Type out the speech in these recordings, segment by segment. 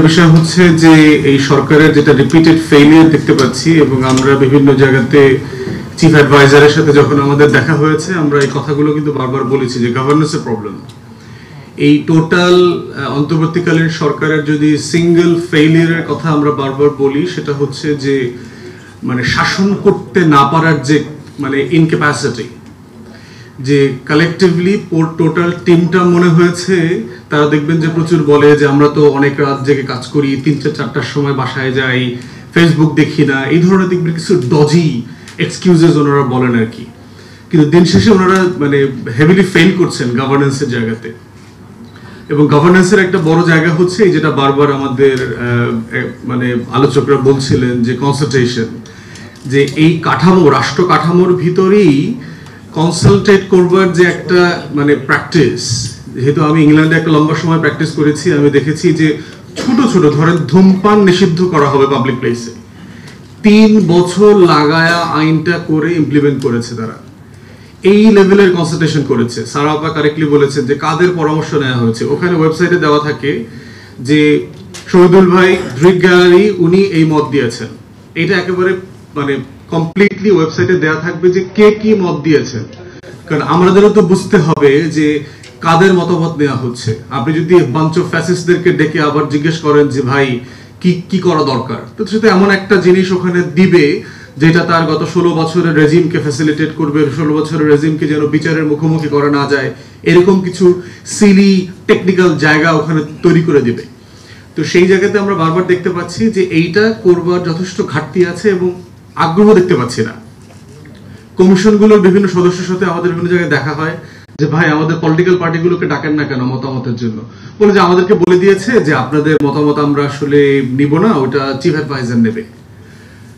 বিষয় হচ্ছে যে এই সরকারের যেটা রিপিটেড ফেইলিয়ার দেখতে পাচ্ছি, এবং আমরা বিভিন্ন জায়গাতে চিফ অ্যাডভাইজারের সাথে যখন আমাদের দেখা হয়েছে আমরা এই কথাগুলো কিন্তু বারবার বলেছি যে গভর্নেন্সের প্রবলেম। এই টোটাল অন্তর্বর্তীকালীন সরকারের যদি সিঙ্গেল ফেইলিয়ারের কথা আমরা বারবার বলি, সেটা হচ্ছে যে মানে শাসন করতে না পারার যে মানে ইনক্যাপাসিটি, যে কালেকটিভলি টোটাল টিমটা মনে হয়েছে তারা দেখবেন যে প্রচুর বলে যে আমরা তো অনেক রাত জেগে কাজ করি, 3-4টার সময় বাসায় যাই, ফেসবুক দেখি না, এই ধরনের দেখবেন কিছু ডজি এক্সকিউজেস ওনারা বলেন আর কি। কিন্তু দিন শেষে ওনারা মানে হেভিলি ফেল করছেন গভর্নেন্সের জায়গাতে। এবং গভর্নেন্সের একটা বড় জায়গা হচ্ছে এই যেটা বারবার আমাদের মানে আলোচকরা বলছিলেন যে কনসালটেশন, যে এই কাঠামো রাষ্ট্র কাঠামোর ভিতরেই কনসালটেট করবার যে একটা মানে প্র্যাকটিস। যেহেতু আমি ইংল্যান্ডে একটা লম্বা সময় প্র্যাকটিস করেছি, আমি দেখেছি যে ছোট ছোট ধরেন ধূমপান নিষিদ্ধ করা হবে পাবলিক প্লেসে, 3 বছর লাগায়া আইনটা করে ইমপ্লিমেন্ট করেছে তারা। এই লেভেলের কনসালটেশন করেছে। সারা আপা কারেক্টলি বলেছেন যে কাদের পরামর্শ নেওয়া হয়েছে। ওখানে ওয়েবসাইটে দেওয়া থাকে যে শহীদুল ভাই দৃক গ্যালারি উনি এই মত দিয়েছেন, এটা একেবারে মানে কমপ্লিটলি ওয়েবসাইটে দেওয়া থাকবে যে কে কি মত দিয়েছেন। কারণ আমাদেরও তো বুঝতে হবে যে কাদের মতামত নেওয়া হচ্ছে। আপনি যদি বাঞ্চ অফ ফ্যাসিস্টদেরকে ডেকে আবার জিজ্ঞেস করেন যে ভাই কি কি করা দরকার, তো সেটা এমন একটা জিনিস ওখানে দিবে যেটা তার গত 16 বছরের রেজিমকে ফ্যাসিলিটেট করবে, 16 বছরের রেজিমকে যেন বিচারের মুখোমুখি করা না যায়, এরকম কিছু সিলি টেকনিক্যাল জায়গা ওখানে তৈরি করে দিবে। তো সেই জায়গাতে আমরা বারবার দেখতে পাচ্ছি যে এইটা করবার যথেষ্ট ঘাটতি আছে এবং আগ্রহ দেখতে পাচ্ছি না। কমিশনগুলোর বিভিন্ন সদস্যের সাথে আমাদের বিভিন্ন জায়গায় দেখা হয় যে ভাই আমাদের পলিটিক্যাল পার্টিগুলোকে ডাকেন না কেন মতামতের জন্য, বলে যে আমাদেরকে বলে দিয়েছে যে আপনাদের মতামত আমরা আসলে নিব না, ওটা চিফ অ্যাডভাইজার নেবে।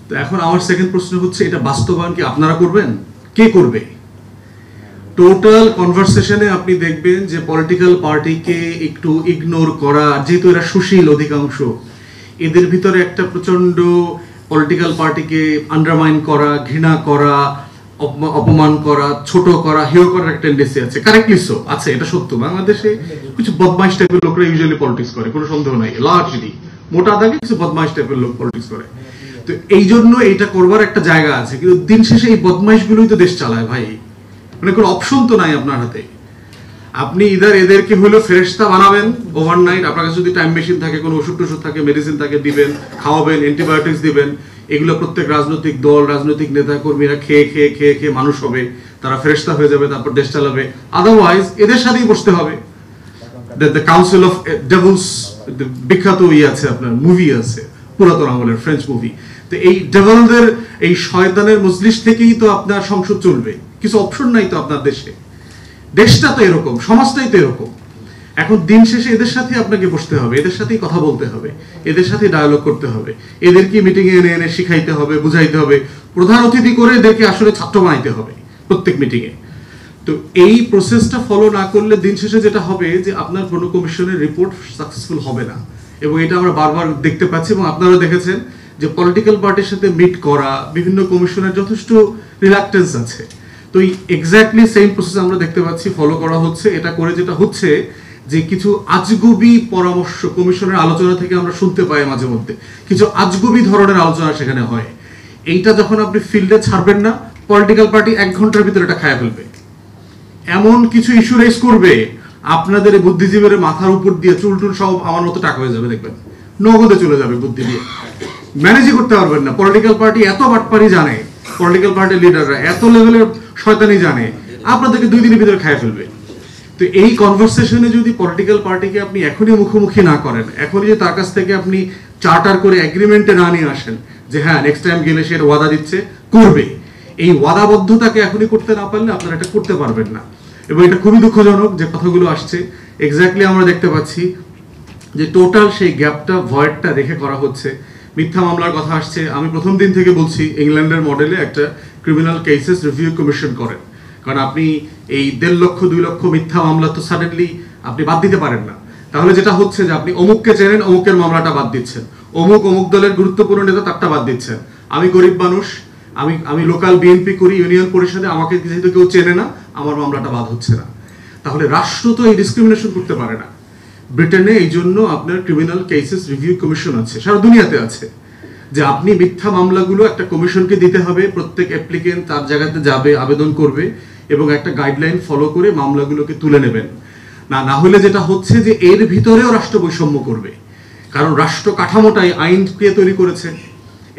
তো এখন আমার সেকেন্ড প্রশ্ন হচ্ছে এটা বাস্তবায়ন কি আপনারা করবেন? কে করবে? টোটাল কনভারসেশনে আপনি দেখবেন যে পলিটিক্যাল পার্টিকে একটু ইগনোর করা, যেহেতু এরা সুশীল অধিকাংশ, এদের ভিতরে একটা প্রচন্ড পলিটিক্যাল পার্টিকে আন্ডারমাইন করা, ঘৃণা করা, অপমান করা, ছোট করা, হেয় করার একটা টেন্ডেন্সি আছে। কারেক্টলি সো আছে, এটা সত্য। বাংলাদেশে কিছু বদমাইশ টাইপের লোকরা ইউজুয়ালি পলিটিক্স করে, কোনো সন্দেহ নাই। লার্জলি মোটা দাগে কিছু বদমাইশ টাইপের লোক পলিটিক্স করে। তো এই জন্য এটা করবার একটা জায়গা আছে, কিন্তু দিন শেষে এই বদমাইশ গুলোই তো দেশ চালায় ভাই। মানে কোনো অপশন তো নাই আপনার হাতে। আপনি ইদার এদেরকে হলো ফেরেশতা বানাবেন ওভারনাইট, আপনার কাছে যদি টাইম মেশিন থাকে, কোনো ওষুধ টষুধ থাকে, মেডিসিন থাকে, দিবেন, খাওয়াবেন, অ্যান্টিবায়োটিক্স দিবেন। এগুলো প্রত্যেক রাজনৈতিক দল, রাজনৈতিক নেতা কর্মীরা খেয়ে খেয়ে খেয়ে খেয়ে মানুষ হবে, তারা ফেরেশতা হয়ে যাবে, তারপর দেশ চালাবে। আদারওয়াইজ এদের সাথেই বসতে হবে। দ্য কাউন্সিল অফ ডেভিলস, বিখ্যাত আছে আপনার মুভি আছে পুরাতন আমলের ফ্রেঞ্চ মুভি। তো এই ডেভিলদের এই শয়তানের মজলিস থেকেই তো আপনার সংসদ চলবে, কিছু অপশন নাই তো আপনার দেশে। দেশটা তো এরকম, সমাজটাই তো এরকম। এখন দিন শেষে এদের সাথে আপনাকে বসতে হবে, এদের সাথেই কথা বলতে হবে, এদের সাথে ডায়ালগ করতে হবে, এদেরকে মিটিং এ এনে এনে শিখাইতে হবে, বুঝাইতে হবে, প্রধান অতিথি করে এদেরকে আসলে ছাত্র বানাইতে হবে প্রত্যেক মিটিং এ। তো এই প্রসেসটা ফলো না করলে দিন শেষে যেটা হবে যে আপনার কোনো কমিশনের রিপোর্ট সাকসেসফুল হবে না। এবং এটা আমরা বারবার দেখতে পাচ্ছি, এবং আপনারা দেখেছেন যে পলিটিক্যাল পার্টির সাথে মিট করা বিভিন্ন কমিশনের যথেষ্ট রিলাক্টেন্স আছে। তো এই এক্স্যাক্টলি সেম প্রসেস আমরা দেখতে পাচ্ছি ফলো করা হচ্ছে। এটা করে যেটা হচ্ছে যে কিছু আজগুবি পরামর্শ কমিশনের আলোচনা থেকে আমরা শুনতে পাই, মাঝে মধ্যে কিছু আজগুবি ধরনের আলোচনা সেখানে হয়। এইটা যখন আপনি ফিল্ডে ছাড়বেন না, পলিটিক্যাল পার্টি 1 ঘন্টার ভিতরে এটা খায়া ফেলবে। এমন কিছু ইস্যু রেজ করবে আপনাদের বুদ্ধিজীবীর মাথার উপর দিয়ে চুলটুল সব আমার মতো টাকা হয়ে যাবে, দেখবেন নগদে চলে যাবে বুদ্ধি দিয়ে। ম্যানেজই করতে পারবেন না। পলিটিক্যাল পার্টি এত বাটপারি জানে, পলিটিক্যাল পার্টির লিডাররা এত লেভেলের শয়তানি জানে, আপনাদেরকে 2 দিনের ভিতরে খায় ফেলবে। তো এই কনভারসেশনে যদি পলিটিক্যাল পার্টিকে আপনি এখনই মুখোমুখি না করেন, এখনই যে তার কাছ থেকে আপনি চার্টার করে এগ্রিমেন্টে না নিয়ে আসেন যে হ্যাঁ নেক্সট টাইম গেলে সে ওয়াদা দিচ্ছে করবে, এই ওয়াদাবদ্ধতাকে এখনই করতে না পারলে আপনারা এটা করতে পারবেন না। এবং এটা খুবই দুঃখজনক যে কথাগুলো আসছে। এক্স্যাক্টলি আমরা দেখতে পাচ্ছি যে টোটাল সেই গ্যাপটা, ভয়েডটা রেখে করা হচ্ছে। মিথ্যা মামলার কথা আসছে। আমি প্রথম দিন থেকে বলছি ইংল্যান্ডের মডেলে একটা ক্রিমিনাল কেসেস রিভিউ কমিশন করেন, কারণ আপনি এই 1.5 লক্ষ 2 লক্ষ মিথ্যা মামলা তো সাডেনলি আপনি বাদ দিতে পারেন না। তাহলে যেটা হচ্ছে যে আপনি অমুককে চেনেন, অমুকের মামলাটা বাদ দিচ্ছেন, অমুক দলের গুরুত্বপূর্ণ নেতা তারটা বাদ দিচ্ছেন। আমি গরিব মানুষ, আমি লোকাল বিএনপি করি, ইউনিয়ন পরিষদে, আমাকে যেহেতু কেউ চেনে না, আমার মামলাটা বাদ হচ্ছে না। তাহলে রাষ্ট্র তো এই ডিসক্রিমিনেশন করতে পারে না। ব্রিটেনে এই জন্য আপনার ক্রিমিনাল কেসেস রিভিউ কমিশন আছে, সারা দুনিয়াতে আছে, যে আপনি মিথ্যা মামলাগুলো একটা কমিশনকে দিতে হবে, প্রত্যেক অ্যাপ্লিকেন্ট তার জায়গাতে যাবে, আবেদন করবে এবং একটা গাইডলাইন ফলো করে মামলাগুলোকে তুলে নেবেন। না হলে যেটা হচ্ছে যে এর ভিতরেও রাষ্ট্র বৈষম্য করবে, কারণ রাষ্ট্র কাঠামোটাই আইন কে তৈরি করেছে?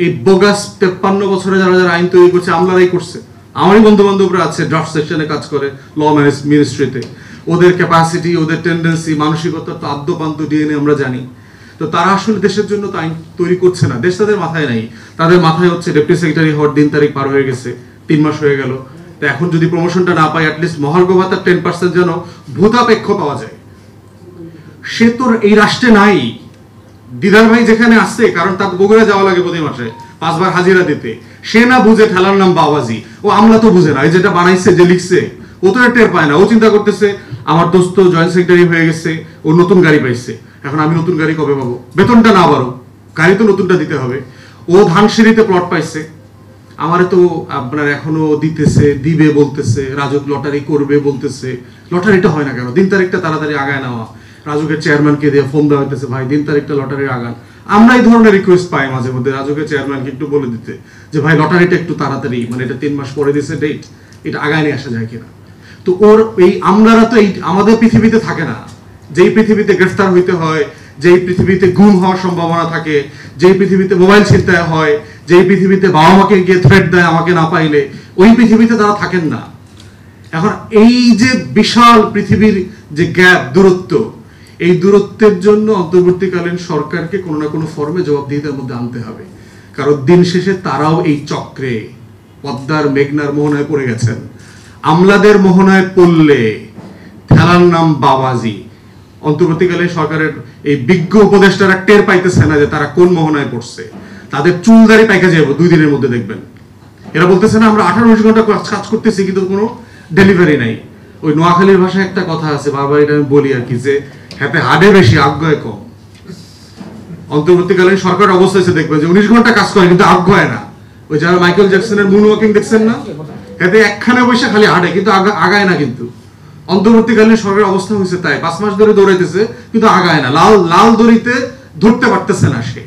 এই বোগাস 53 বছরে যারা যারা আইন তৈরি করছে আমলারাই করছে। আমারই বন্ধু বান্ধবরা আছে ড্রাফট সেকশনে কাজ করে ল মিনিস্ট্রিতে, ওদের ক্যাপাসিটি, ওদের টেন্ডেন্সি, মানসিকতা তো আদ্যপান্ত ডিএনএ আমরা জানি। তো তারা আসলে দেশের জন্য তো আইন তৈরি করছে না, দেশ তাদের মাথায় নাই, তাদের মাথায় হচ্ছে ডেপুটি সেক্রেটারি হওয়ার দিন তারিখ পার হয়ে গেছে, 3 মাস হয়ে গেল, তো এখন যদি প্রমোশনটা না পায় অ্যাটলিস্ট মহার্ঘ ভাতার 10% যেন ভূতাপেক্ষ পাওয়া যায়। সে তো এই রাষ্ট্রে নাই। দিদার ভাই যেখানে আসছে, কারণ তার বগুড়া যাওয়া লাগে প্রতি মাসে 5 বার হাজিরা দিতে, সে না বুঝে ঠেলার নাম বাবাজি, ও আমলা তো বুঝে না, এই যেটা বানাইছে যে লিখছে ও তো টের পায় না। ও চিন্তা করতেছে আমার দোস্ত জয়েন্ট সেক্রেটারি হয়ে গেছে, ও নতুন গাড়ি পাইছে, এখন আমি নতুন গাড়ি কবে পাবো? বেতনটা না বাড়ো, গাড়ি তো নতুনটা দিতে হবে। ও ধানসিঁড়িতে প্লট পাইছে, আমারে তো আপনার এখনো দিতেছে, দিবে বলতেছে, রাজুক লটারি করবে বলতেছে। লটারিটা হয় না কেন? দিন তারিখটা তাড়াতাড়ি আগায় নেওয়া। রাজুকের চেয়ারম্যানকে দিয়ে ফোন দেওয়া হইতেছে, ভাই দিন তারিখটা লটারির আগান। আমরা এই ধরনের রিকোয়েস্ট পাই মাঝে মধ্যে রাজুকের চেয়ারম্যানকে একটু বলে দিতে যে ভাই লটারিটা একটু তাড়াতাড়ি, মানে এটা 3 মাস পরে দিছে ডেট, এটা আগায় নিয়ে আসা যায় কিনা। তো ওর এই আমলারা তো এই আমাদের পৃথিবীতে থাকে না, যেই পৃথিবীতে গ্রেফতার হইতে হয়, যেই পৃথিবীতে গুম হওয়ার সম্ভাবনা থাকে, যেই পৃথিবীতে মোবাইল ছিনতাই হয়, যেই পৃথিবীতে বাবা মাকে গিয়ে থ্রেট দেয় আমাকে না পাইলে, ওই পৃথিবীতে তারা থাকেন না। এখন এই যে বিশাল পৃথিবীর যে গ্যাপ, দূরত্ব, এই দূরত্বের জন্য অন্তর্বর্তীকালীন সরকারকে কোনো না কোনো ফর্মে জবাবদিহিতার মধ্যে আনতে হবে, কারণ দিন শেষে তারাও এই চক্রে পদ্মার মেঘনার মোহনায় পড়ে গেছেন। আমলাদের মোহনায় পড়লে ঠেলার নাম বাবাজি। অন্তর্বর্তীকালীন সরকারের এই বিজ্ঞ উপদেষ্টারা টের পাইতেছে না যে তারা কোন মোহনায় পড়ছে। তাদের চুলদারি পাইকা যাবো 2 দিনের মধ্যে দেখবেন। এরা বলতেছে না আমরা 28 ঘন্টা কাজ করতেছি কিন্তু কোনো ডেলিভারি নাই। ওই নোয়াখালীর ভাষায় একটা কথা আছে, বারবার এটা আমি বলি আর কি, যে হাতে হাডে বেশি আজ্ঞায় কম। অন্তর্বর্তীকালীন সরকারের অবস্থা এসে দেখবেন যে 19 ঘন্টা কাজ করে কিন্তু আজ্ঞায় না। ওই যারা মাইকেল জ্যাকসনের মুন ওয়াকিং দেখছেন না, হাতে একখানে বসে খালি হাডে কিন্তু আগায় না। কিন্তু অন্তর্বর্তীকালীন সরকারের অবস্থা হয়েছে তাই, 5 মাস ধরে দৌড়াইতেছে কিন্তু আগায় না, লাল দড়িতে ধরতে পারতেছে না সে।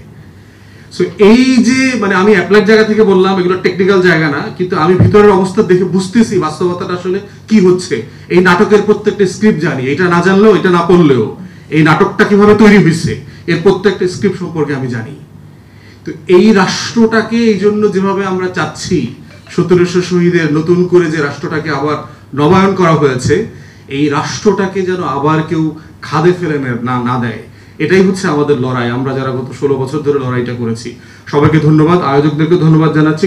সো এই যে মানে আমি অ্যাপ্লাইড জায়গা থেকে বললাম, এগুলো টেকনিক্যাল জায়গা না, কিন্তু আমি ভিতরের অবস্থা দেখে বুঝতেছি বাস্তবতাটা আসলে কি হচ্ছে। এই নাটকের প্রত্যেকটা স্ক্রিপ্ট জানি, এটা না জানলেও, এটা না পড়লেও এই নাটকটা কিভাবে তৈরি হয়েছে এর প্রত্যেকটা স্ক্রিপ্ট সম্পর্কে আমি জানি। তো এই রাষ্ট্রটাকে এই জন্য যেভাবে আমরা চাচ্ছি 1700 শহীদের নতুন করে যে রাষ্ট্রটাকে আবার নবায়ন করা হয়েছে, এই রাষ্ট্রটাকে যেন আবার কেউ খাদে ফেলে না দেয়, এটাই হচ্ছে আমাদের লড়াই। আমরা যারা গত 16 বছর ধরে লড়াইটা করেছি, সবাইকে ধন্যবাদ, আয়োজকদেরকে ধন্যবাদ জানাচ্ছি।